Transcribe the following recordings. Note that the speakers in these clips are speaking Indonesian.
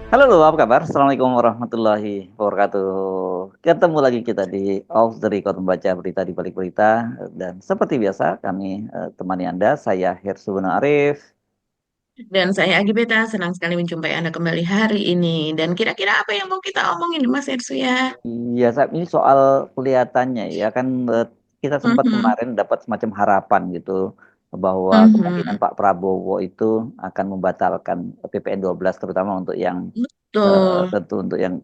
Halo, apa kabar? Assalamualaikum warahmatullahi wabarakatuh. Ketemu lagi kita di Off the Record membaca berita di balik berita dan seperti biasa kami temani Anda, saya Hersubun Arif. Dan saya Agi Beta, senang sekali menjumpai Anda kembali hari ini. Dan kira-kira apa yang mau kita omongin, Mas Ersu ya? Iya, saat ini soal kelihatannya ya kan kita sempat Mhm, kemarin dapat semacam harapan gitu bahwa kemungkinan mhm. Pak Prabowo itu akan membatalkan PPN 12 terutama untuk yang Betul. tentu untuk yang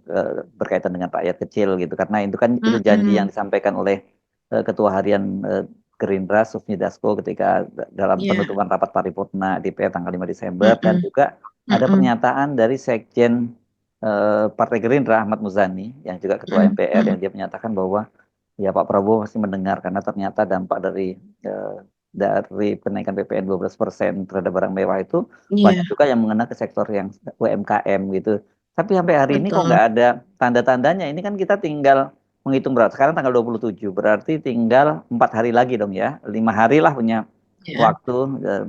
berkaitan dengan rakyat kecil gitu karena itu kan itu janji yang Mhm. disampaikan oleh Ketua Harian Gerindra Sufmi Dasko ketika dalam Ya. penutupan rapat paripurna DPR tanggal 5 Desember dan Mhm, juga ada mhm, pernyataan dari Sekjen Partai Gerindra Ahmad Muzani yang juga Ketua mhm, MPR yang mhm. dia menyatakan bahwa ya Pak Prabowo pasti mendengar karena ternyata dampak eh, dari kenaikan PPN 12% terhadap barang mewah itu banyak Iya, juga yang mengena ke sektor yang UMKM gitu. Tapi sampai hari ini kok betul. nggak ada tanda-tandanya. Ini kan kita tinggal menghitung berat. Sekarang tanggal 27, berarti tinggal 4 hari lagi dong ya. 5 hari lah punya Ya. waktu.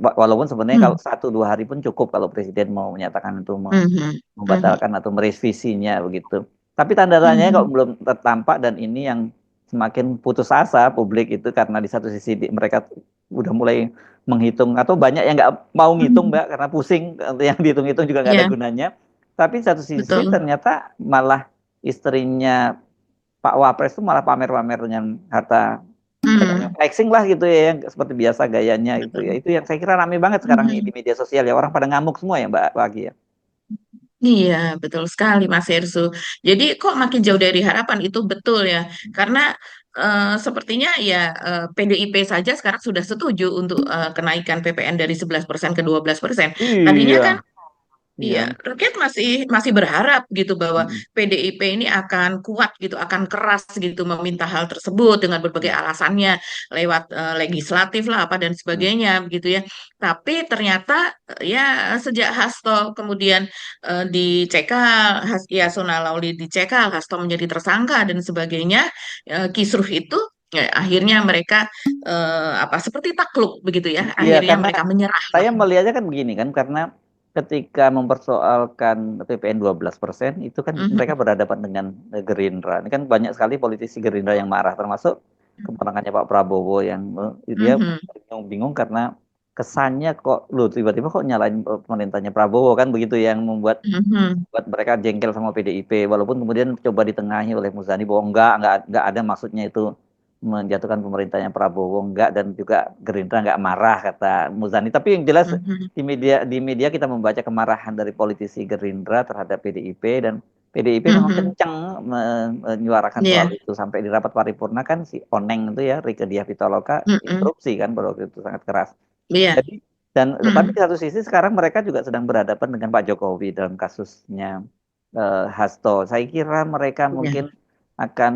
Walaupun sebenarnya kalau Mhm, 1 2 hari pun cukup kalau Presiden mau menyatakan itu mhm, mhm, membatalkan atau merevisinya begitu. Tapi tanda tanya kalau mhm, belum tertampak dan ini yang semakin putus asa publik itu karena di satu sisi mereka udah mulai menghitung atau banyak yang nggak mau ngitung mhm. Mbak karena pusing yang dihitung-hitung juga nggak ada Iya, gunanya. Tapi di satu sisi betul. ternyata malah istrinya Pak Wapres itu malah pamer-pamer dengan harta Mhm, flexing lah gitu ya yang seperti biasa gayanya gitu ya. betul. Itu yang saya kira rame banget sekarang di Mhm. media sosial ya orang pada ngamuk semua ya Mbak Pagi ya. Iya, betul sekali Mas Ersu. Jadi kok makin jauh dari harapan itu betul ya. Karena sepertinya ya PDIP saja sekarang sudah setuju untuk kenaikan PPN dari 11% ke 12%. Tadinya kan Iya, iya, iya. rakyat masih masih berharap gitu bahwa Mm, PDIP ini akan kuat gitu, akan keras gitu meminta hal tersebut dengan berbagai mm, alasannya lewat legislatif lah apa dan mm. sebagainya gitu ya. Tapi ternyata ya sejak Hasto kemudian dicekal, Yasona Lauli dicekal, Hasto menjadi tersangka dan sebagainya, kisruh itu ya, akhirnya mereka apa seperti takluk begitu ya, Iya, akhirnya karena mereka menyerah saya lah. melihatnya kan begini kan, karena ketika mempersoalkan PPN 12% itu kan mereka Mhm, berhadapan dengan Gerindra. Ini kan banyak sekali politisi Gerindra yang marah, termasuk keponakannya Pak Prabowo yang dia mhm. bingung-bingung karena kesannya kok lu tiba-tiba kok nyalain pemerintahnya Prabowo kan begitu yang membuat Mhm, buat mereka jengkel sama PDIP walaupun kemudian coba ditengahi oleh Muzani bahwa enggak ada maksudnya itu menjatuhkan pemerintahnya Prabowo enggak dan juga Gerindra enggak marah kata Muzani tapi yang jelas mhm. di media kita membaca kemarahan dari politisi Gerindra terhadap PDIP dan PDIP memang Mhm. kencang menyuarakan soal Iya, itu sampai di rapat paripurna kan si Oneng itu ya Rieke Diah Pitaloka mhm. interupsi kan pada waktu itu sangat keras. Iya, Jadi dan tapi mhm. di satu sisi sekarang mereka juga sedang berhadapan dengan Pak Jokowi dalam kasusnya Hasto. Saya kira mereka Iya, mungkin akan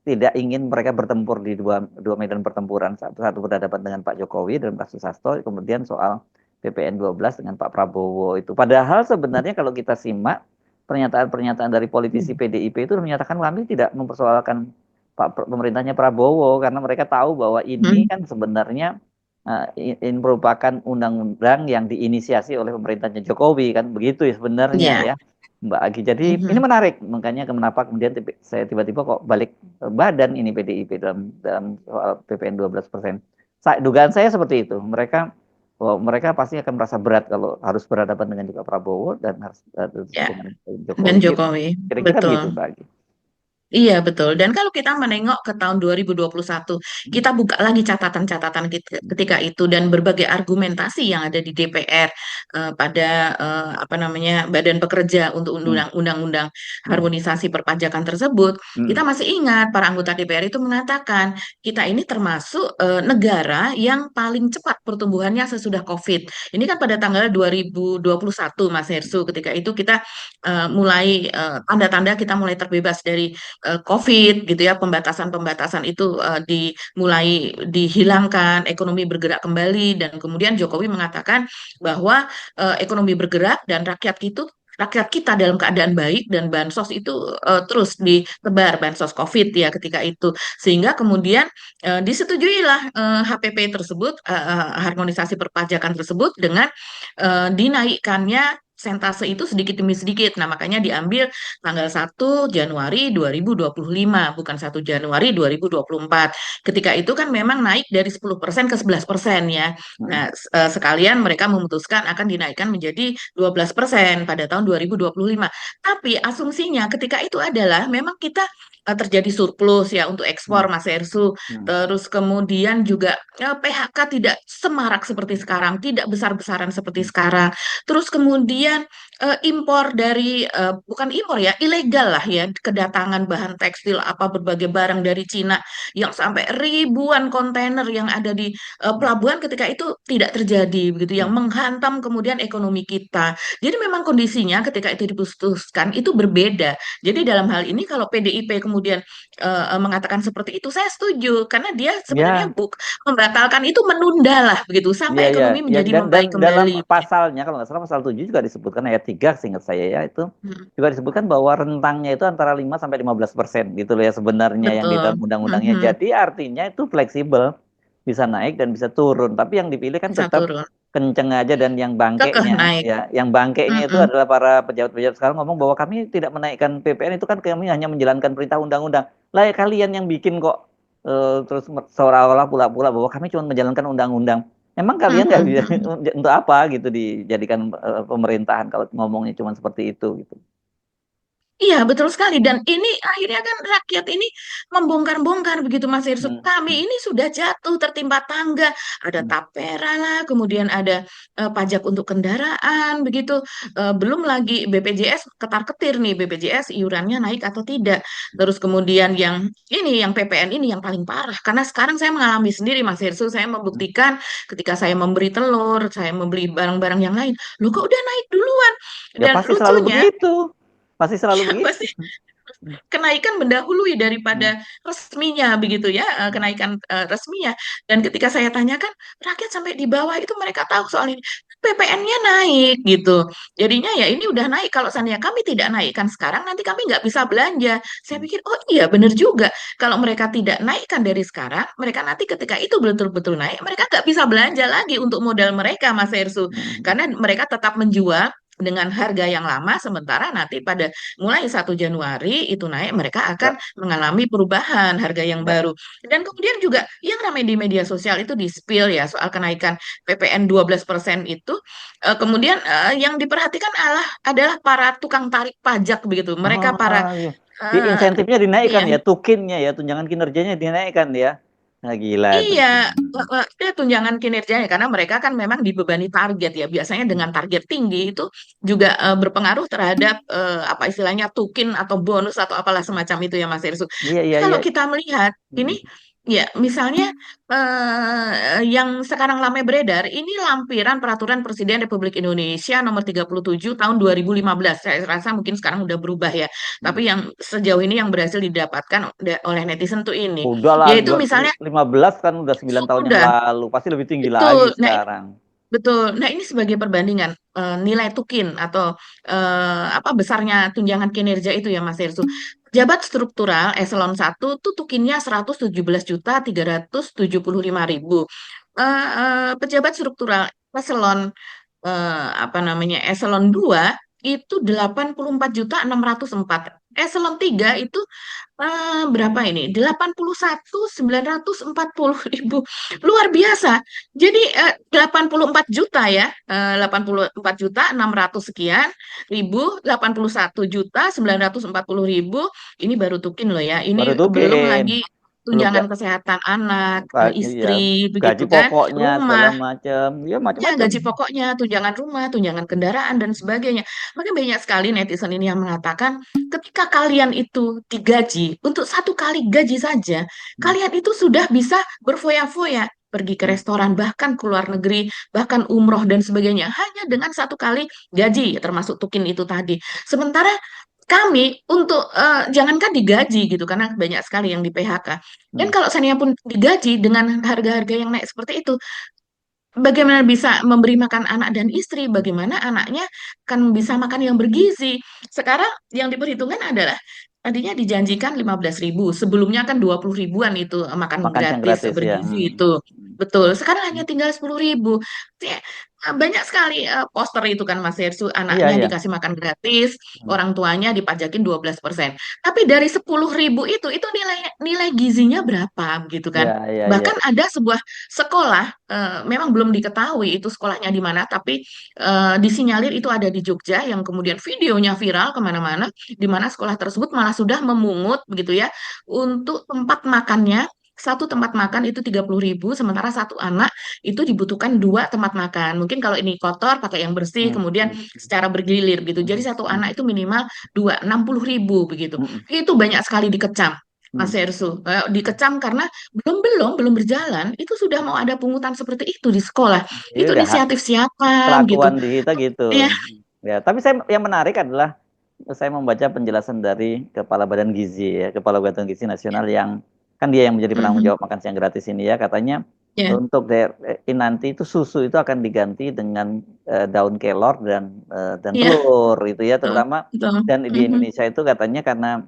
tidak ingin mereka bertempur di dua dua medan pertempuran. Satu berhadapan dengan Pak Jokowi dalam kasus Hasto, kemudian soal PPN 12 dengan Pak Prabowo itu. Padahal sebenarnya kalau kita simak pernyataan-pernyataan dari politisi PDIP itu menyatakan kami tidak mempersoalkan pemerintahnya Prabowo karena mereka tahu bahwa ini mhm. kan sebenarnya ini merupakan undang-undang yang diinisiasi oleh pemerintahnya Jokowi kan begitu ya sebenarnya Iya, ya Mbak Agi. Jadi ini mhm. menarik makanya kenapa kemudian saya tiba-tiba kok balik badan ini PDIP dalam dalam soal PPN 12%. Dugaan saya seperti itu. Mereka pasti akan merasa berat kalau harus berhadapan dengan juga Prabowo dan harus Ya, dengan dan Jokowi. Jokowi, Kira-kira begitu betul. Mbak Agi. Iya, betul. Dan kalau kita menengok ke tahun 2021, kita buka lagi catatan-catatan ketika itu dan berbagai argumentasi yang ada di DPR pada apa namanya Badan Pekerja untuk Hmm, undang-undang hmm, harmonisasi perpajakan tersebut, kita hmm, masih ingat para anggota DPR itu mengatakan kita ini termasuk negara yang paling cepat pertumbuhannya sesudah COVID. Ini kan pada tanggal 2021, Mas Hersu, ketika itu kita mulai tanda-tanda kita mulai terbebas dari COVID gitu ya, pembatasan-pembatasan itu dimulai dihilangkan, ekonomi bergerak kembali dan kemudian Jokowi mengatakan bahwa ekonomi bergerak dan rakyat kita dalam keadaan baik dan bansos itu terus ditebar bansos COVID ya ketika itu sehingga kemudian disetujuilah HPP tersebut harmonisasi perpajakan tersebut dengan dinaikkannya persentase itu sedikit demi sedikit. Nah, makanya diambil tanggal 1 Januari 2025, bukan 1 Januari 2024. Ketika itu kan memang naik dari 10% ke 11% ya. Mm, Nah, sekalian mereka memutuskan akan dinaikkan menjadi 12% pada tahun 2025. Tapi asumsinya ketika itu adalah memang kita terjadi surplus ya untuk ekspor mm, Mas Ersu. mm, Terus kemudian juga PHK tidak semarak seperti sekarang, tidak besar-besaran seperti mm, sekarang. Terus kemudian impor dari bukan impor ya, ilegal lah ya, kedatangan bahan tekstil apa berbagai barang dari Cina yang sampai ribuan kontainer yang ada di pelabuhan ketika itu tidak terjadi begitu, yang mm. menghantam kemudian ekonomi kita. Jadi memang kondisinya ketika itu diputuskan itu berbeda. Jadi dalam hal ini kalau PDIP kemudian mengatakan seperti itu, saya setuju karena dia sebenarnya Ya, membatalkan itu menunda lah begitu iya, sampai iya, ekonomi ya, menjadi dan membaik dalam kembali. pasalnya kalau nggak salah pasal 7 juga disebutkan ayat 3 seingat saya ya itu Hmm, juga disebutkan bahwa rentangnya itu antara 5 sampai 15% gitu loh ya sebenarnya yang di dalam betul. undang-undangnya. Mhm, Jadi artinya itu fleksibel, bisa naik dan bisa turun. Tapi yang dipilih kan bisa tetap turun. kenceng aja dan yang Kekeh bangkeknya naik. ya, yang bangkeknya itu Mhm, adalah para pejabat-pejabat sekarang ngomong bahwa kami tidak menaikkan PPN itu kan kami hanya menjalankan perintah undang-undang. Lah ya kalian yang bikin kok terus seolah-olah pula-pula bahwa kami cuma menjalankan undang-undang. Emang kalian nggak mhm, bisa mhm. untuk apa gitu dijadikan pemerintahan kalau ngomongnya cuma seperti itu gitu. Iya, betul sekali. Dan ini akhirnya kan rakyat ini membongkar-bongkar begitu Mas Irsu. Hmm, Kami hmm, ini sudah jatuh tertimpa tangga. Ada hmm, tapera lah, kemudian ada pajak untuk kendaraan, begitu. Belum lagi BPJS ketar-ketir nih, BPJS iurannya naik atau tidak. Terus kemudian yang ini, yang PPN ini yang paling parah. Karena sekarang saya mengalami sendiri Mas Irsu, saya hmm. membuktikan ketika saya memberi telur, saya membeli barang-barang yang lain. Loh kok udah naik duluan? Ya Dan pasti selalu lucunya, begitu, pasti selalu begitu. pasti kenaikan mendahului Hmm, daripada resminya begitu ya, hmm, kenaikan resminya. Dan ketika saya tanyakan, rakyat sampai di bawah itu mereka tahu soal ini. PPN-nya naik gitu. Jadinya ya ini udah naik. Kalau seandainya kami tidak naikkan sekarang, nanti kami nggak bisa belanja. Saya hmm, pikir, oh iya benar juga. Kalau mereka tidak naikkan dari sekarang, mereka nanti ketika itu betul-betul naik, mereka nggak bisa belanja lagi untuk modal mereka, Mas Ersu. hmm. Karena mereka tetap menjual dengan harga yang lama, sementara nanti pada mulai 1 Januari itu naik, mereka akan Ya, mengalami perubahan harga yang ya. baru. Dan kemudian juga yang ramai di media sosial itu di-spill ya soal kenaikan PPN 12% itu. Kemudian yang diperhatikan adalah para tukang tarik pajak begitu. Mereka para Oh, iya. Di eh, insentifnya ini dinaikkan ya. ya, tukinnya ya, tunjangan kinerjanya dinaikkan ya. Nah, gila itu. Iya, itu tunjangan kinerjanya karena mereka kan memang dibebani target ya. Biasanya dengan target tinggi itu juga berpengaruh terhadap apa istilahnya tukin atau bonus atau apalah semacam itu ya Mas Irsu. Iya, Tapi iya, iya. kalau kita melihat ini ya misalnya yang sekarang ramai beredar ini lampiran peraturan Presiden Republik Indonesia nomor 37 tahun 2015. Saya rasa mungkin sekarang udah berubah ya. Tapi yang sejauh ini yang berhasil didapatkan oleh netizen tuh ini Udah lah, yaitu misalnya 15 kan udah 9 tahun yang udah, lalu. Pasti lebih tinggi lagi betul. Nah, sekarang. betul. Nah, ini sebagai perbandingan nilai tukin atau apa besarnya tunjangan kinerja itu ya Mas Hersu. Pejabat struktural eselon 1 tuh tukinnya 117.375.000. Pejabat struktural eselon apa namanya eselon 2 itu 84.604. Eselon 3 itu berapa ini? 81.940.000. Luar biasa. Jadi 84 juta ya. 84.600 sekian ribu, 81.940.000. Ini baru tukin loh ya. Baru Ini belum tukin. lagi Belum tunjangan kesehatan anak, iya, istri, gaji begitu kan, pokoknya segala rumah. macam. Ya Ya, macam-macam. gaji pokoknya, tunjangan rumah, tunjangan kendaraan, dan sebagainya. Maka banyak sekali netizen ini yang mengatakan, ketika kalian itu digaji, untuk satu kali gaji saja, Hmm, kalian itu sudah bisa berfoya-foya, pergi ke hmm, restoran, bahkan ke luar negeri, bahkan umroh, dan sebagainya, hanya dengan satu kali gaji, termasuk tukin itu tadi. Sementara kami untuk jangankan digaji gitu karena banyak sekali yang di PHK. Dan hmm. kalau seandainya pun digaji dengan harga-harga yang naik seperti itu, bagaimana bisa memberi makan anak dan istri? Bagaimana anaknya akan bisa makan yang bergizi? Sekarang yang diperhitungkan adalah tadinya dijanjikan 15.000, sebelumnya kan 20 ribuan itu makan Makan siang gratis gratis ya. bergizi Hmm. itu. betul. Sekarang hanya tinggal 10.000. Ya, banyak sekali poster itu kan Mas Hersu, Iya, anaknya iya. dikasih makan gratis, Hmm. orang tuanya dipajakin 12%. Tapi dari 10.000 itu nilai nilai gizinya berapa gitu Iya, kan? iya, iya. Bahkan ada sebuah sekolah, memang belum diketahui itu sekolahnya di mana, tapi disinyalir itu ada di Jogja, yang kemudian videonya viral kemana-mana, di mana sekolah tersebut malah sudah memungut begitu ya untuk tempat makannya. Satu tempat makan itu 30.000, sementara satu anak itu dibutuhkan dua tempat makan. Mungkin kalau ini kotor, pakai yang bersih, Hmm, kemudian hmm, secara bergilir gitu. Jadi hmm, satu hmm, anak itu minimal 60.000 begitu. hmm, Itu banyak sekali dikecam, Mas hmm. Hersu. Dikecam karena belum berjalan, itu sudah mau ada pungutan seperti itu di sekolah. Ini Itu udah inisiatif siapa gitu? kelakuan di kita gitu. Ya, Ya, tapi yang menarik adalah saya membaca penjelasan dari Kepala Badan Gizi ya, Kepala Badan Gizi Nasional yang kan dia yang menjadi penanggung mhm, jawab makan siang gratis ini ya, katanya ya, untuk nanti itu susu itu akan diganti dengan daun kelor dan ya, telur itu ya, betul, terutama betul. dan di Mhm, Indonesia itu katanya karena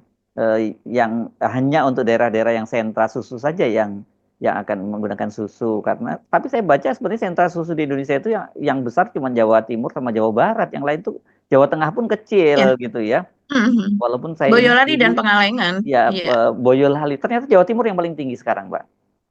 yang hanya untuk daerah-daerah yang sentra susu saja yang akan menggunakan susu, karena tapi saya baca sebenarnya sentra susu di Indonesia itu yang besar cuma Jawa Timur sama Jawa Barat, yang lain tuh Jawa Tengah pun ya, kecil gitu ya. mhm. Walaupun saya ingat Boyolali dan dulu Pengalengan, ya ya, Boyolali ternyata Jawa Timur yang paling tinggi sekarang, Mbak.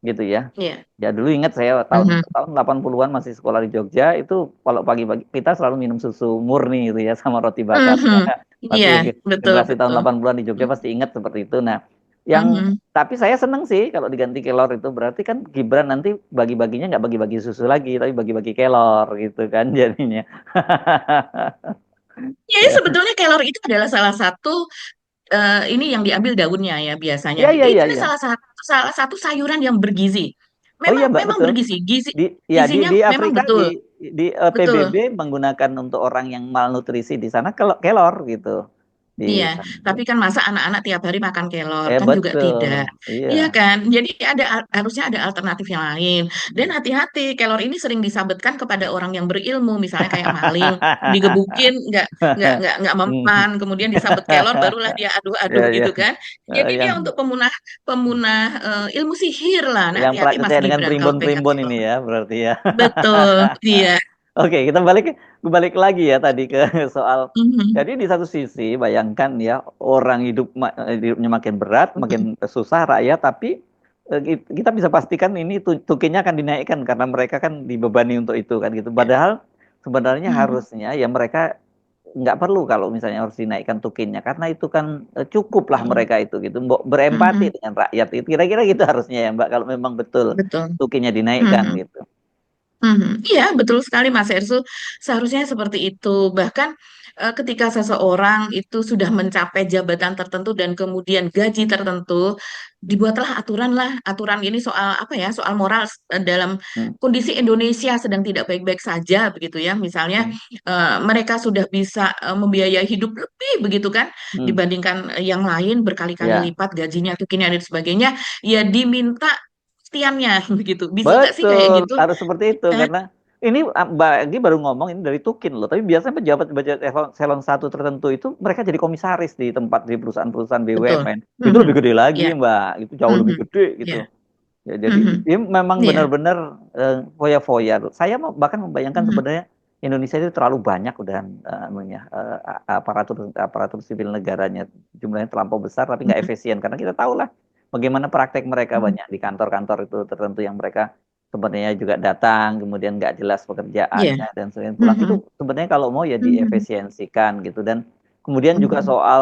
Gitu ya. ya, Ya dulu ingat saya tahun mhm, tahun 80-an masih sekolah di Jogja itu kalau pagi-pagi kita selalu minum susu murni itu ya sama roti bakarnya. mhm. Iya, Pasti betul, generasi tahun betul. 80-an di Jogja pasti ingat seperti itu. Nah, yang Mhm. tapi saya seneng sih kalau diganti kelor itu berarti kan Gibran nanti bagi-baginya nggak bagi-bagi susu lagi tapi bagi-bagi kelor gitu kan jadinya. Jadi sebetulnya kelor itu adalah salah satu, ini yang diambil daunnya ya biasanya. Iya, iya, Itu iya, kan iya. salah satu sayuran yang bergizi. Oh iya Memang Mbak, memang betul. bergizi. Di ya Gizinya di memang Afrika betul, di PBB betul. menggunakan untuk orang yang malnutrisi di sana kelor gitu di Iya, sana. tapi kan masa anak-anak tiap hari makan kelor kan juga Betul. tidak. Iya Iya. kan? Jadi harusnya ada alternatif yang lain. Dan Hmm. hati-hati, kelor ini sering disabetkan kepada orang yang berilmu, misalnya kayak maling, digebukin nggak Hmm. mempan, kemudian disabet kelor, barulah dia Ya, aduh-aduh ya. gitu kan. Jadi dia Yang untuk pemunah pemunah ilmu sihir lah. Nah, yang hati-hati Mas percaya dengan Gibran kalau pegang primbon-primbon kelor. ini ya berarti ya. Betul, iya. Oke, kita balik lagi ya tadi ke soal. Mhm. Jadi di satu sisi bayangkan ya orang hidupnya makin berat, Mhm. makin susah rakyat, tapi kita bisa pastikan ini tukinnya akan dinaikkan karena mereka kan dibebani untuk itu kan gitu. Ya. Padahal sebenarnya Mhm. harusnya ya mereka nggak perlu kalau misalnya harus dinaikkan tukinnya karena itu kan cukup lah Mhm. mereka itu gitu. Berempati Mhm. dengan rakyat itu kira-kira gitu harusnya ya Mbak kalau memang betul Betul. tukinnya dinaikkan Mhm. gitu. Mhm. Iya, betul sekali Mas Ersu. Seharusnya seperti itu. Bahkan ketika seseorang itu sudah mencapai jabatan tertentu dan kemudian gaji tertentu, dibuatlah aturan lah. Aturan ini soal apa ya? Soal moral, dalam Hmm. kondisi Indonesia sedang tidak baik-baik saja begitu ya. Misalnya Hmm. mereka sudah bisa membiayai hidup lebih begitu kan Hmm. dibandingkan yang lain berkali-kali Ya. lipat gajinya, tukinnya dan sebagainya. Ya diminta pastiannya begitu. Bisa nggak sih kayak Betul, gitu? harus seperti itu Kan? karena ini Mbak Agi baru ngomong ini dari Tukin loh, tapi biasanya pejabat-pejabat eselon satu tertentu itu mereka jadi komisaris di tempat di perusahaan-perusahaan Betul. BUMN. Itu Mhm. lebih gede lagi Iya. Mbak, itu jauh lebih Mhm. gede Iya. gitu. Ya, jadi Mhm. dia memang Iya. benar-benar foya-foya. Saya bahkan membayangkan Mhm. sebenarnya Indonesia itu terlalu banyak udah aparatur aparatur sipil negaranya jumlahnya terlampau besar tapi nggak Mhm. efisien karena kita tahu lah bagaimana praktek mereka Mhm. banyak di kantor-kantor itu tertentu yang mereka sebenarnya juga datang kemudian nggak jelas Iya. pekerjaannya dan sebagainya pulang itu Mhm. sebenarnya kalau mau ya Mhm. diefisiensikan gitu dan kemudian juga Mhm. soal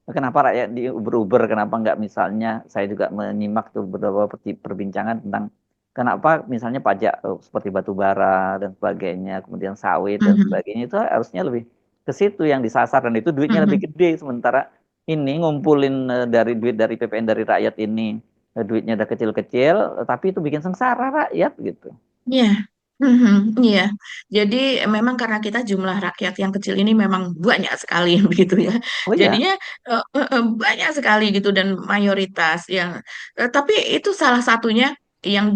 kenapa rakyat di Uber-Uber, kenapa nggak misalnya, saya juga menyimak tuh beberapa perbincangan tentang kenapa misalnya pajak seperti batu bara dan sebagainya, kemudian sawit dan Mhm. sebagainya itu harusnya lebih ke situ yang disasar dan itu duitnya lebih Mhm. gede sementara ini ngumpulin dari duit dari PPN dari rakyat ini duitnya udah kecil-kecil tapi itu bikin sengsara rakyat gitu. Iya. Mhm. Iya. Jadi memang karena kita jumlah rakyat yang kecil ini memang banyak sekali begitu ya. Oh ya. Jadinya banyak sekali gitu dan mayoritas yang tapi itu salah satunya yang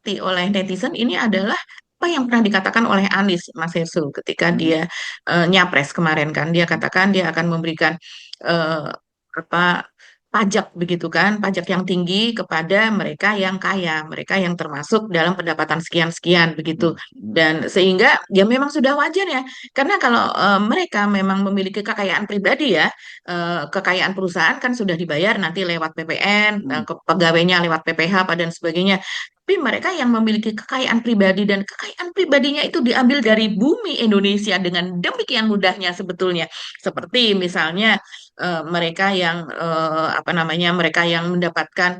oleh netizen ini adalah apa yang pernah dikatakan oleh Anies Mas Hersul ketika Hmm. dia nyapres kemarin kan dia katakan dia akan memberikan eh, apa pajak begitu kan, pajak yang tinggi kepada mereka yang kaya, mereka yang termasuk dalam pendapatan sekian-sekian begitu. Hmm, hmm, Dan sehingga ya memang sudah wajar ya, karena kalau mereka memang memiliki kekayaan pribadi ya, kekayaan perusahaan kan sudah dibayar nanti lewat PPN, hmm, pegawainya lewat PPH dan sebagainya. Tapi mereka yang memiliki kekayaan pribadi dan kekayaan pribadinya itu diambil dari bumi Indonesia dengan demikian mudahnya sebetulnya. Seperti misalnya mereka yang apa namanya mereka yang mendapatkan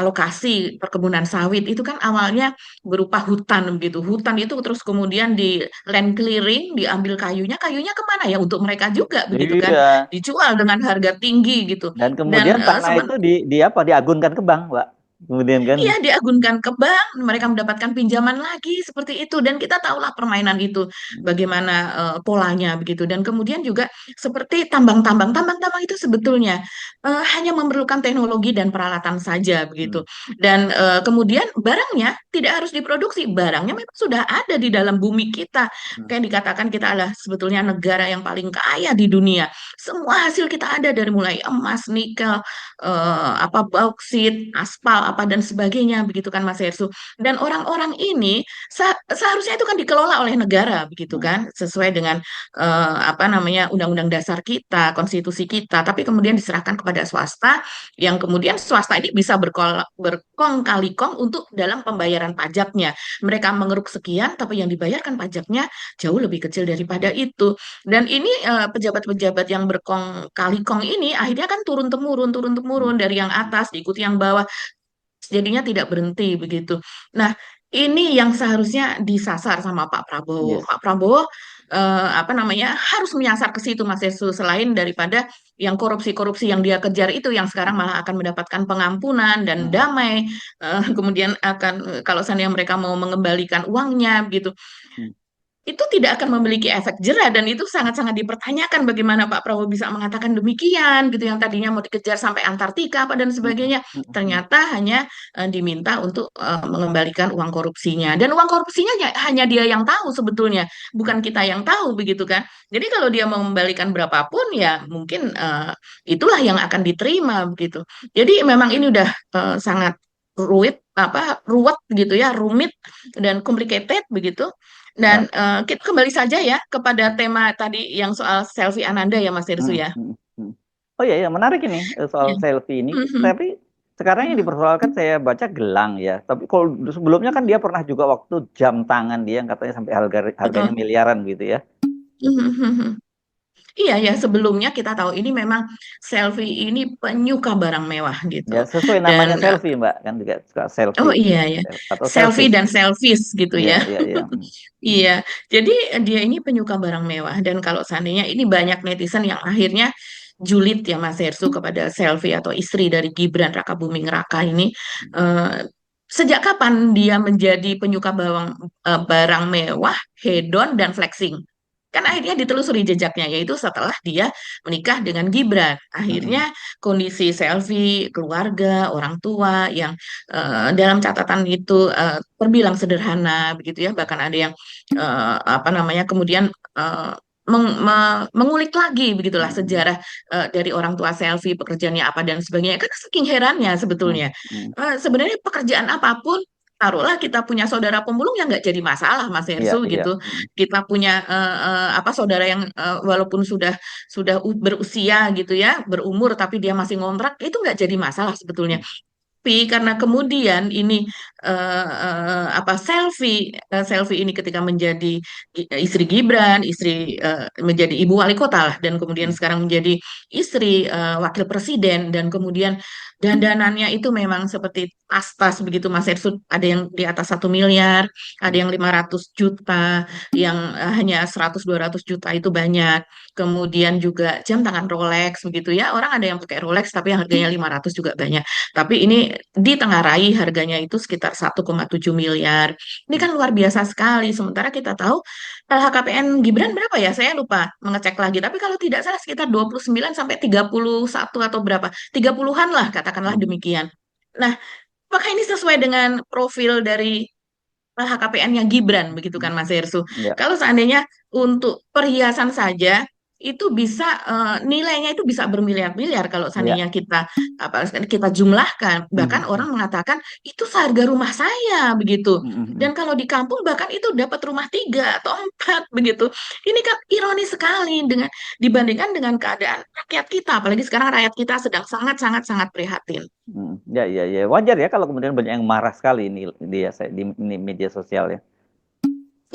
alokasi perkebunan sawit itu kan awalnya berupa hutan begitu. Hutan itu terus kemudian di land clearing diambil kayunya, kayunya kemana ya untuk mereka juga begitu kan, iya. dijual dengan harga tinggi gitu. Dan Dan kemudian tanah itu di apa diagunkan ke bank, Mbak. Kemudian kan. iya, diagunkan ke bank, mereka mendapatkan pinjaman lagi seperti itu, dan kita tahulah permainan itu bagaimana polanya begitu. Dan kemudian juga seperti tambang-tambang itu sebetulnya hanya memerlukan teknologi dan peralatan saja begitu. Hmm, Dan kemudian barangnya tidak harus diproduksi, barangnya memang sudah ada di dalam bumi kita. hmm, Kayak dikatakan kita adalah sebetulnya negara yang paling kaya di dunia. Semua hasil kita ada dari mulai emas, nikel, apa bauksit, aspal apa dan sebagainya begitu kan Mas Hersu. Dan orang-orang ini seharusnya itu kan dikelola oleh negara begitu hmm, kan sesuai dengan apa namanya undang-undang dasar kita, konstitusi kita, tapi kemudian diserahkan kepada swasta yang kemudian swasta ini bisa berkong kali kong untuk dalam pembayaran pajaknya. Mereka mengeruk sekian tapi yang dibayarkan pajaknya jauh lebih kecil daripada itu. Dan ini pejabat-pejabat yang berkong kali kong ini akhirnya kan turun hmm. temurun dari yang atas diikuti yang bawah, jadinya tidak berhenti begitu. Nah, ini yang seharusnya disasar sama Pak Prabowo. Yes. Pak Prabowo apa namanya harus menyasar ke situ Mas Yesus, selain daripada yang korupsi-korupsi yang dia kejar itu yang sekarang Hmm, malah akan mendapatkan pengampunan dan hmm, damai. Kemudian akan kalau seandainya mereka mau mengembalikan uangnya gitu, hmm, itu tidak akan memiliki efek jera, dan itu sangat-sangat dipertanyakan bagaimana Pak Prabowo bisa mengatakan demikian gitu, yang tadinya mau dikejar sampai Antartika apa dan hmm, sebagainya hmm, hmm, ternyata hanya diminta untuk mengembalikan uang korupsinya, dan uang korupsinya hanya dia yang tahu sebetulnya, hmm, bukan kita yang tahu begitu kan. Jadi kalau dia mau mengembalikan berapapun ya mungkin itulah yang akan diterima begitu. Jadi memang ini udah sangat ruwet gitu ya, rumit dan complicated begitu. Dan ya. kita kembali saja ya kepada tema tadi yang soal selfie Ananda ya Mas Irsu Hmm, ya. hmm, hmm. Oh iya, ya menarik ini soal Ya. selfie ini. Mhm, Tapi sekarang yang mhm, dipersoalkan saya baca gelang ya. Tapi kalau sebelumnya kan dia mhm. pernah juga waktu jam tangan dia yang katanya sampai harganya Betul. miliaran gitu ya. Mhm, mhm. Iya ya, sebelumnya kita tahu ini memang selfie ini penyuka barang mewah gitu. Ya sesuai Dan namanya selfie Mbak kan juga suka oh selfie iya ya, atau selfie selfish. dan selfies gitu Iya ya. iya iya. Hmm, Iya, jadi dia ini penyuka barang mewah, dan kalau seandainya ini banyak netizen yang akhirnya julid ya Mas Hersu kepada selfie atau istri dari Gibran Rakabuming Raka ini. eh, Sejak kapan dia menjadi penyuka barang mewah, hedon dan flexing? Kan akhirnya ditelusuri jejaknya, yaitu setelah dia menikah dengan Gibran. hmm, Akhirnya kondisi selfie keluarga, orang tua yang dalam catatan itu terbilang sederhana begitu ya, bahkan ada yang apa namanya kemudian mengulik lagi begitulah hmm, sejarah dari orang tua selfie, pekerjaannya apa dan sebagainya, karena saking herannya hmm, sebetulnya. hmm. Sebenarnya pekerjaan apapun, taruhlah kita punya saudara pemulung yang nggak jadi masalah Mas Iya Hersu iya. gitu, Hmm, kita punya apa saudara yang walaupun sudah berusia gitu ya, berumur tapi dia masih ngontrak, itu nggak jadi masalah sebetulnya. hmm, Tapi karena kemudian ini apa selfie ini ketika menjadi istri Gibran, istri menjadi ibu wali kota lah, dan kemudian hmm, sekarang menjadi istri wakil presiden, dan kemudian dandanannya itu memang seperti tas-tas begitu Mas Ersud, ada yang di atas 1 miliar, ada hmm, yang 500 juta, yang hanya 100-200 juta itu banyak. Kemudian juga jam tangan Rolex begitu ya. Orang ada yang pakai Rolex tapi yang harganya 500 juga banyak. Tapi ini ditengarai harganya itu sekitar 1,7 miliar. Ini hmm. kan luar biasa sekali. Sementara kita tahu LHKPN Gibran berapa ya? Saya lupa mengecek lagi. Tapi kalau tidak salah sekitar 29 sampai 31 atau berapa? 30-an lah katakanlah Hmm. demikian. Nah, apakah ini sesuai dengan profil dari LHKPN-nya Gibran begitu Hmm. kan Mas Hersu? Ya. Kalau seandainya untuk perhiasan saja itu bisa nilainya itu bisa bermiliar-miliar kalau Ya. seandainya kita jumlahkan. Bahkan Mhm. orang mengatakan itu seharga rumah saya begitu. Dan Mhm. kalau di kampung bahkan itu dapat rumah 3 atau 4 begitu. Ini kan ironis sekali dibandingkan dengan keadaan rakyat kita. Apalagi sekarang rakyat kita sedang sangat sangat sangat prihatin. Ya, ya, ya. Wajar ya kalau kemudian banyak yang marah sekali ini dia di media sosial ya.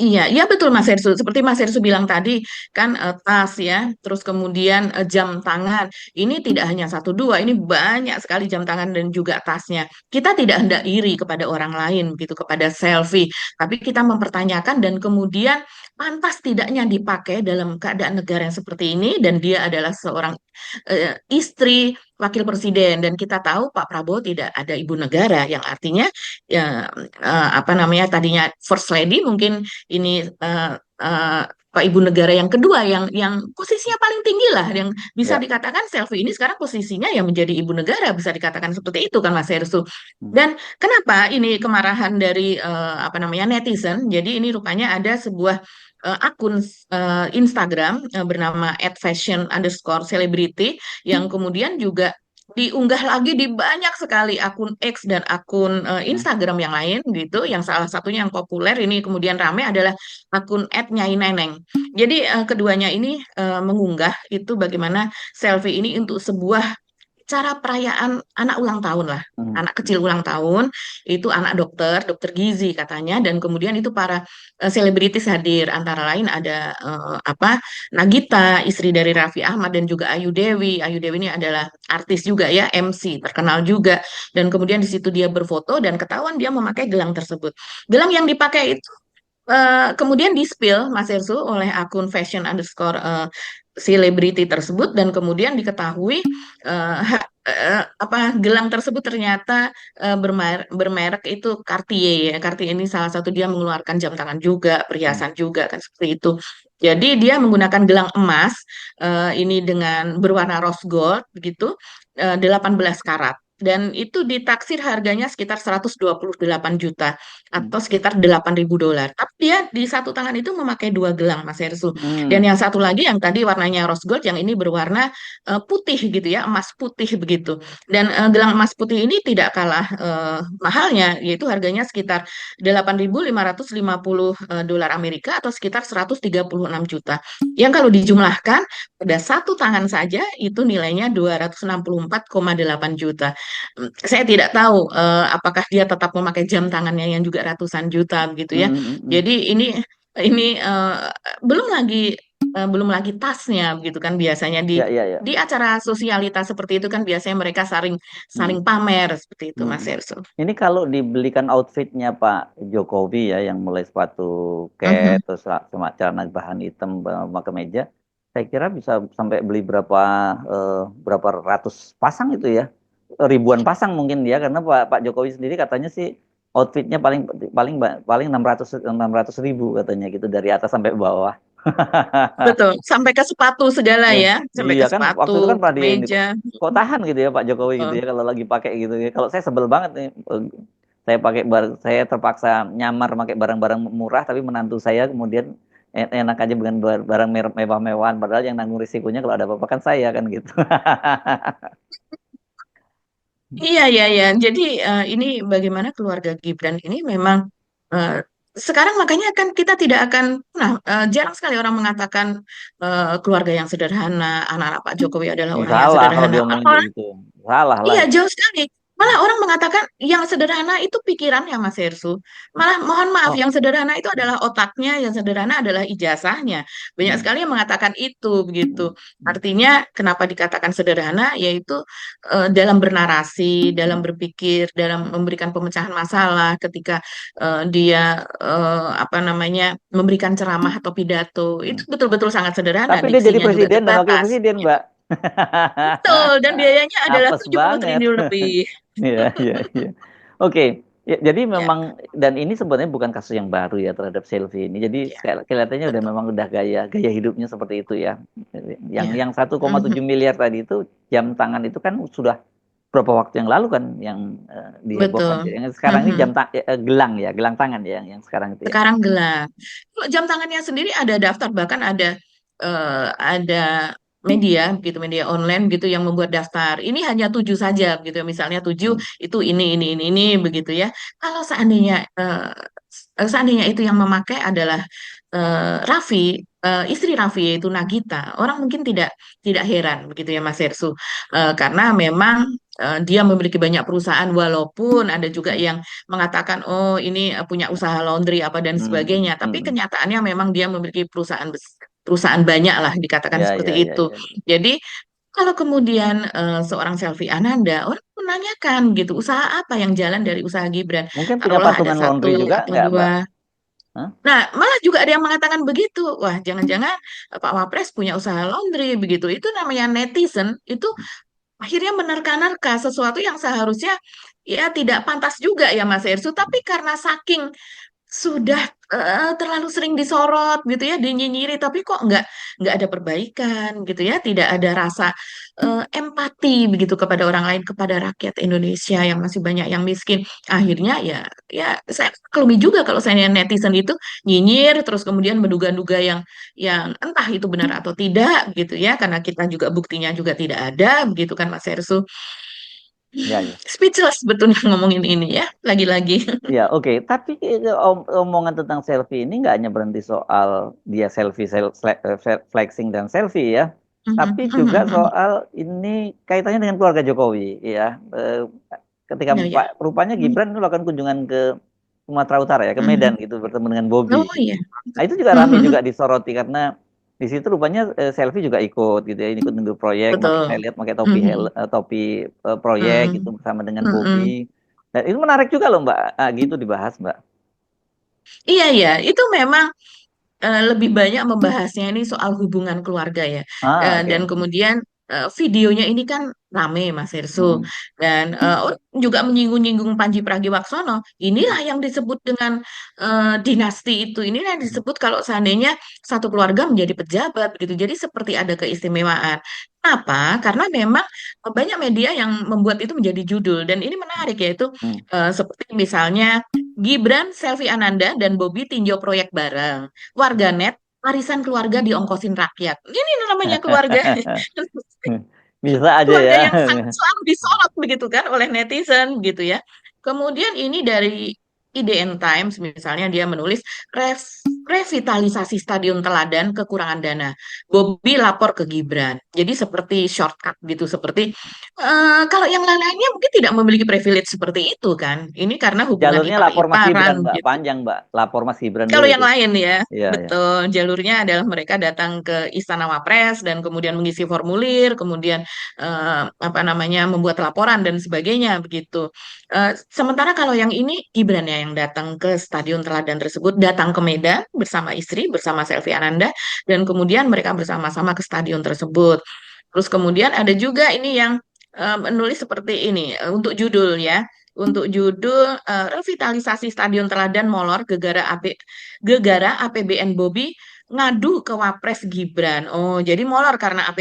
Iya, iya betul Mas Hersu. Seperti Mas Hersu bilang tadi, kan tas ya, terus kemudian jam tangan. Ini tidak hanya satu dua, ini banyak sekali jam tangan dan juga tasnya. Kita tidak hendak iri kepada orang lain, gitu, kepada selfie. Tapi kita mempertanyakan dan kemudian pantas tidaknya dipakai dalam keadaan negara yang seperti ini, dan dia adalah seorang istri wakil presiden. Dan kita tahu Pak Prabowo tidak ada ibu negara, yang artinya ya, apa namanya tadinya First Lady mungkin ini Pak Ibu Negara yang kedua yang posisinya paling tinggi lah yang bisa Ya. dikatakan selfie ini sekarang posisinya yang menjadi Ibu Negara bisa dikatakan seperti itu kan Mas Hersu. Hmm. Dan kenapa ini kemarahan dari apa namanya netizen? Jadi ini rupanya ada sebuah akun Instagram bernama @fashion_celebrity yang kemudian juga diunggah lagi di banyak sekali akun X dan akun Hmm. Instagram yang lain gitu. Yang salah satunya yang populer ini kemudian ramai adalah akun @nyaineneng. Jadi keduanya ini mengunggah itu bagaimana selfie ini untuk sebuah cara perayaan anak ulang tahun lah. Hmm. Anak kecil ulang tahun, itu anak dokter gizi katanya, dan kemudian itu para selebritis hadir, antara lain ada Nagita, istri dari Raffi Ahmad, dan juga Ayu Dewi. Ayu Dewi ini adalah artis juga ya, MC terkenal juga, dan kemudian di situ dia berfoto dan ketahuan dia memakai gelang tersebut. Gelang yang dipakai itu kemudian di-spill Mas Ersu oleh akun fashion_celebrity tersebut, dan kemudian diketahui gelang tersebut ternyata bermerek itu Cartier ya. Cartier ini salah satu dia mengeluarkan jam tangan juga, Hmm. perhiasan juga kan seperti itu. Jadi dia menggunakan gelang emas ini dengan berwarna rose gold begitu, 18 karat. Dan itu ditaksir harganya sekitar 128 juta Hmm. atau sekitar $8.000. Tapi dia di satu tangan itu memakai dua gelang, Mas Hersu. Dan Hmm. yang satu lagi yang tadi warnanya rose gold, yang ini berwarna putih gitu ya, emas putih begitu. Dan gelang emas putih ini tidak kalah mahalnya, yaitu harganya sekitar 8.550 dolar Amerika atau sekitar 136 juta. Yang kalau dijumlahkan pada satu tangan saja itu nilainya 264,8 juta. Saya tidak tahu apakah dia tetap memakai jam tangannya yang juga ratusan juta begitu ya. Hmm. Hmm. Jadi ini belum lagi belum lagi tasnya begitu kan, biasanya di Ya, ya, ya. acara sosialitas seperti itu kan biasanya mereka saling Hmm. saling pamer seperti itu Mas Hmm. Erso. Ini kalau dibelikan outfitnya Pak Jokowi ya, yang mulai sepatu cat, Mhm. terus sama celana bahan hitam, sama kemeja, saya kira bisa sampai beli berapa ratus pasang itu ya, ribuan pasang mungkin dia, karena Pak Jokowi sendiri katanya sih outfitnya paling paling paling 600 ribu katanya gitu dari atas sampai bawah. Betul, sampai ke sepatu segala Iya, ya, sampai iya ke kan sepatu, waktu itu kan pernah di kemeja. kok tahan gitu ya Pak Jokowi gitu Oh, ya kalau lagi pakai gitu ya. Kalau saya sebel banget nih, saya pakai saya terpaksa nyamar pakai barang-barang murah tapi menantu saya kemudian enak aja dengan barang mewah-mewahan padahal yang nanggung risikonya kalau ada apa-apa kan saya kan gitu. iya, iya, iya. Jadi ini bagaimana keluarga Gibran ini memang eh, sekarang makanya kan kita tidak akan, nah jarang sekali orang mengatakan keluarga yang sederhana, anak-anak Pak Jokowi adalah Ini orang yang salah kalau sederhana. diomongin kayak gitu. Salah lah Iya, itu. jauh sekali. Malah orang mengatakan yang sederhana itu pikirannya, Mas Hersu. Malah mohon maaf, Oh. yang sederhana itu adalah otaknya, yang sederhana adalah ijazahnya. Banyak Hmm. sekali yang mengatakan itu, begitu. Hmm. Hmm. Artinya, kenapa dikatakan sederhana? Yaitu dalam bernarasi, dalam berpikir, dalam memberikan pemecahan masalah, ketika dia apa namanya memberikan ceramah atau pidato, Hmm. itu betul-betul sangat sederhana, Tapi dia jadi diksinya juga presiden dan wakil terbatas. presiden, Mbak. Betul, dan biayanya adalah Apes 70 banget. triliun lebih. Iya, iya, iya. Oke, ya, jadi Ya, memang dan ini sebenarnya bukan kasus yang baru ya terhadap selfie ini. Jadi ya, kelihatannya udah betul. memang udah gaya gaya hidupnya seperti itu ya. Ya. Yang 1,7 Mhm. miliar tadi itu jam tangan itu kan sudah berapa waktu yang lalu kan yang dihebohkan. Betul. Yang sekarang ini Mhm. gelang ya, gelang tangan ya yang sekarang itu ya. Sekarang gelang. Kalau jam tangannya sendiri ada daftar, bahkan ada ada media gitu, media online gitu yang membuat daftar. Ini hanya 7 saja gitu. Misalnya 7 Hmm. itu ini begitu ya. Kalau seandainya itu yang memakai adalah Raffi, istri Raffi yaitu Nagita, orang mungkin tidak heran begitu ya Mas Hersu. Karena memang dia memiliki banyak perusahaan walaupun ada juga yang mengatakan oh ini punya usaha laundry apa dan Hmm. sebagainya. Tapi Hmm. kenyataannya memang dia memiliki perusahaan banyak lah dikatakan Ya, seperti ya, ya, itu. ya. Jadi kalau kemudian seorang Selvi Ananda, orang menanyakan gitu, usaha apa yang jalan dari usaha Gibran? Mungkin punya Taruhlah ada patungan laundry satu juga atau nggak, Mbak? dua. Hah? Nah, malah juga ada yang mengatakan begitu. Wah, jangan-jangan Pak Wapres punya usaha laundry begitu. Itu namanya netizen, itu akhirnya menerka-nerka sesuatu yang seharusnya ya tidak pantas juga ya Mas Ersu. Tapi karena saking sudah terlalu sering disorot gitu ya, dinyinyiri, tapi kok nggak ada perbaikan gitu ya, tidak ada rasa empati begitu kepada orang lain, kepada rakyat Indonesia yang masih banyak yang miskin. Akhirnya ya saya maklumi juga kalau saya netizen itu nyinyir terus kemudian menduga-duga yang entah itu benar atau tidak gitu ya, karena kita juga buktinya juga tidak ada begitu kan Mas Ersu. Ya, ya. Speechless betulnya ngomongin ini ya, lagi-lagi. Ya, oke. Tapi omongan tentang selfie ini nggak hanya berhenti soal dia selfie, flexing dan selfie ya. Tapi juga soal ini kaitannya dengan keluarga Jokowi, ya. Ketika Ya, ya. rupanya Gibran itu melakukan kunjungan ke Sumatera Utara ya, ke Medan Mhm. gitu, bertemu dengan Bobi. Oh iya. Nah itu juga ramai Mhm. juga disoroti karena di situ rupanya selfie juga ikut gitu ya, ini ikut nunggu proyek, saya Betul. lihat pakai topi Mhm. topi proyek gitu Mhm. bersama dengan Bobi. Mhm. Dan itu menarik juga loh Mbak, gitu dibahas Mbak. Iya, iya, itu memang lebih banyak membahasnya ini soal hubungan keluarga ya. Oke. Dan kemudian videonya ini kan rame Mas Hersu Mm-mm. dan orang juga menyinggung-nyinggung Panji Pragiwaksono. Inilah yang disebut dengan dinasti itu. Inilah yang disebut kalau seandainya satu keluarga menjadi pejabat begitu. Jadi seperti ada keistimewaan. Kenapa? Karena memang banyak media yang membuat itu menjadi judul dan ini menarik yaitu Mm. seperti misalnya Gibran, Selvi Ananda, dan Bobi tinjau proyek bareng. Warganet, arisan keluarga diongkosin rakyat. Ini namanya keluarga. Bisa aja Keluarga ya. yang sangat selalu disorot begitu kan oleh netizen gitu ya. Kemudian ini dari IDN Times misalnya dia menulis revitalisasi Stadion Teladan kekurangan dana. Bobi lapor ke Gibran. Jadi seperti shortcut gitu, seperti kalau yang lain-lainnya mungkin tidak memiliki privilege seperti itu kan. Ini karena hubungan Jalurnya lapor Mas Gibran ipar-iparan Mbak, gitu. panjang Mbak, lapor Mas Gibran dulu Kalau yang itu. lain ya, Iya, ya. betul. Jalurnya adalah mereka datang ke Istana Wapres dan kemudian mengisi formulir, kemudian apa namanya membuat laporan dan sebagainya begitu. Sementara kalau yang ini Gibran ya yang datang ke Stadion Teladan tersebut, datang ke Medan bersama istri, bersama Selvi Ananda, dan kemudian mereka bersama-sama ke stadion tersebut. Terus kemudian ada juga ini yang menulis seperti ini untuk judul ya. Untuk judul revitalisasi Stadion Teladan molor gegara APBN Bobi ngadu ke Wapres Gibran. Oh, jadi molor karena Hmm.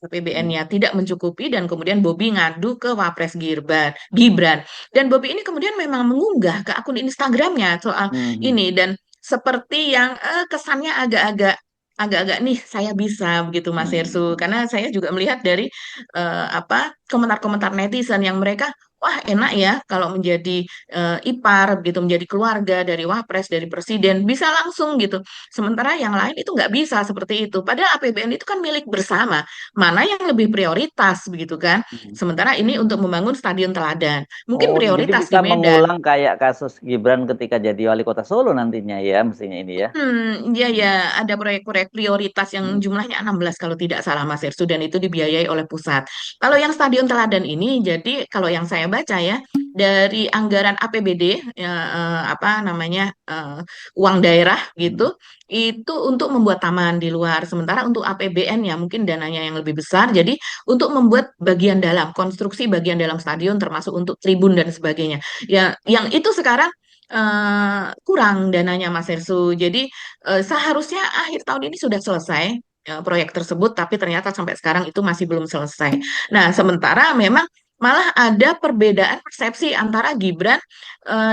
APBN-nya tidak mencukupi dan kemudian Bobi ngadu ke Wapres Gibran. Dan Bobi ini kemudian memang mengunggah ke akun Instagramnya soal Hmm. ini dan seperti yang kesannya agak-agak nih saya bisa begitu Mas Hersu Hmm. karena saya juga melihat dari apa komentar-komentar netizen yang mereka wah enak ya kalau menjadi ipar begitu menjadi keluarga dari wapres dari presiden bisa langsung gitu sementara yang lain itu nggak bisa seperti itu padahal APBN itu kan milik bersama mana yang lebih prioritas begitu kan Hmm. sementara ini untuk membangun stadion teladan mungkin Oh, jadi prioritas bisa di Medan. mengulang kayak kasus Gibran ketika jadi wali kota Solo nantinya ya, mestinya ini ya. Iya ya, ada proyek-proyek prioritas yang Hmm. jumlahnya 16 kalau tidak salah Mas Ersu dan itu dibiayai oleh pusat. Kalau yang Stadion Teladan ini jadi kalau yang saya baca ya dari anggaran APBD ya, apa namanya uang daerah Hmm. gitu itu untuk membuat taman di luar. Sementara untuk APBN ya mungkin dananya yang lebih besar. Jadi untuk membuat bagian dalam konstruksi bagian dalam stadion termasuk untuk tribun dan sebagainya. Ya, yang itu sekarang kurang dananya Mas Ersu. Jadi seharusnya akhir tahun ini sudah selesai proyek tersebut, tapi ternyata sampai sekarang itu masih belum selesai. Nah, sementara memang malah ada perbedaan persepsi antara Gibran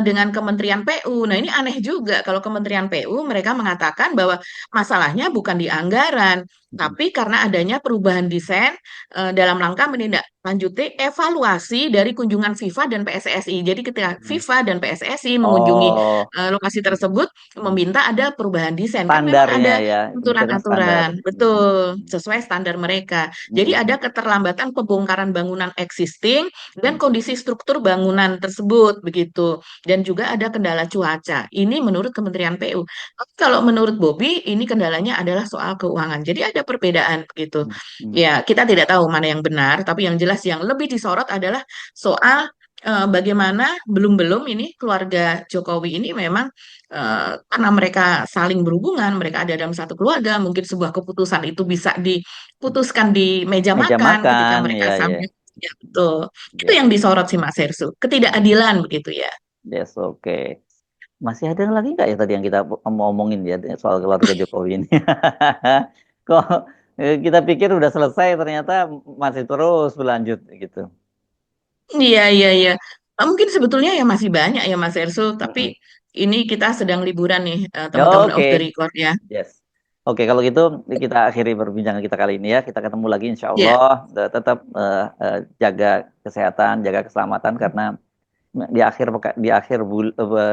dengan Kementerian PU. Nah, ini aneh juga kalau Kementerian PU mereka mengatakan bahwa masalahnya bukan di anggaran, tapi karena adanya perubahan desain dalam rangka menindaklanjuti evaluasi dari kunjungan FIFA dan PSSI. Jadi ketika Hmm. FIFA dan PSSI mengunjungi Oh, lokasi tersebut meminta ada perubahan desain. Kan memang standarnya ada ya, berdasarkan standar. aturan-aturan, betul, sesuai standar mereka. Jadi ada keterlambatan pembongkaran bangunan existing dan kondisi struktur bangunan tersebut begitu. Dan juga ada kendala cuaca. Ini menurut Kementerian PU. Tapi kalau menurut Bobby, ini kendalanya adalah soal keuangan. Jadi ada perbedaan begitu. Ya, kita tidak tahu mana yang benar, tapi yang jelas yang lebih disorot adalah soal bagaimana belum-belum ini keluarga Jokowi ini memang karena mereka saling berhubungan, mereka ada dalam satu keluarga, mungkin sebuah keputusan itu bisa diputuskan di meja Meja makan ketika makan, mereka ya, ya, sampai. Ya, betul. Itu ya. yang disorot sih Mas Hersu. Ketidakadilan begitu ya. Yes, oke. Masih ada lagi nggak ya tadi yang kita mau omongin ya soal keluarga Jokowi ini? Kok kita pikir udah selesai, ternyata masih terus berlanjut gitu. Iya, iya, iya. Mungkin sebetulnya ya masih banyak ya Mas Hersu, tapi Mm-mm. ini kita sedang liburan nih, teman-teman Oke, off the record ya. yes. Oke, kalau gitu kita akhiri perbincangan kita kali ini ya. Kita ketemu lagi insya Ya, Allah. Tetap jaga kesehatan, jaga keselamatan karena di akhir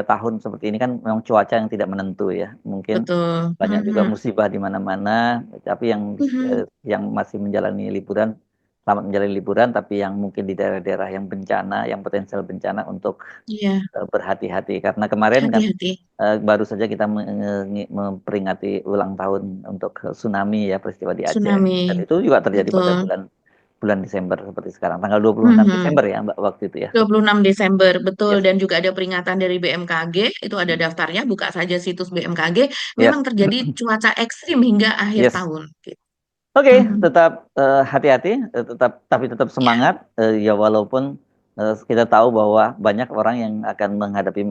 tahun seperti ini kan memang cuaca yang tidak menentu ya. Mungkin betul. banyak juga Mhm. musibah di mana-mana, tapi Mhm. yang masih menjalani liburan, selamat menjalani liburan, tapi yang mungkin di daerah-daerah yang bencana, yang potensial bencana untuk Iya, berhati-hati. Karena kemarin kan hati-hati. baru saja kita memperingati ulang tahun untuk tsunami ya, peristiwa di Aceh. Dan Tsunami, itu juga terjadi pada betul. bulan bulan Desember seperti sekarang, tanggal 26 Mhm. Desember ya Mbak waktu itu ya. 26 Desember, betul. Yes. Dan juga ada peringatan dari BMKG, itu ada daftarnya, buka saja situs BMKG. Memang Yes. terjadi cuaca ekstrim hingga akhir Yes. tahun. Gitu. Oke, Mhm. tetap hati-hati, tetap Ya, semangat ya walaupun kita tahu bahwa banyak orang yang akan menghadapi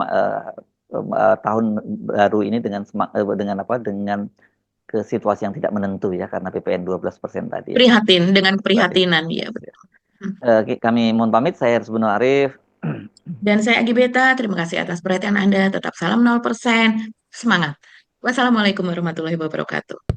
tahun baru ini dengan apa? Dengan ke situasi yang tidak menentu ya karena PPN 12% tadi ya. prihatin dengan Berarti. keprihatinan, ya betul. Mhm. Kami mohon pamit, saya Hersbun Bunur Arif. Dan saya Agi Beta, terima kasih atas perhatian Anda. Tetap salam 0%. Semangat. Wassalamualaikum warahmatullahi wabarakatuh.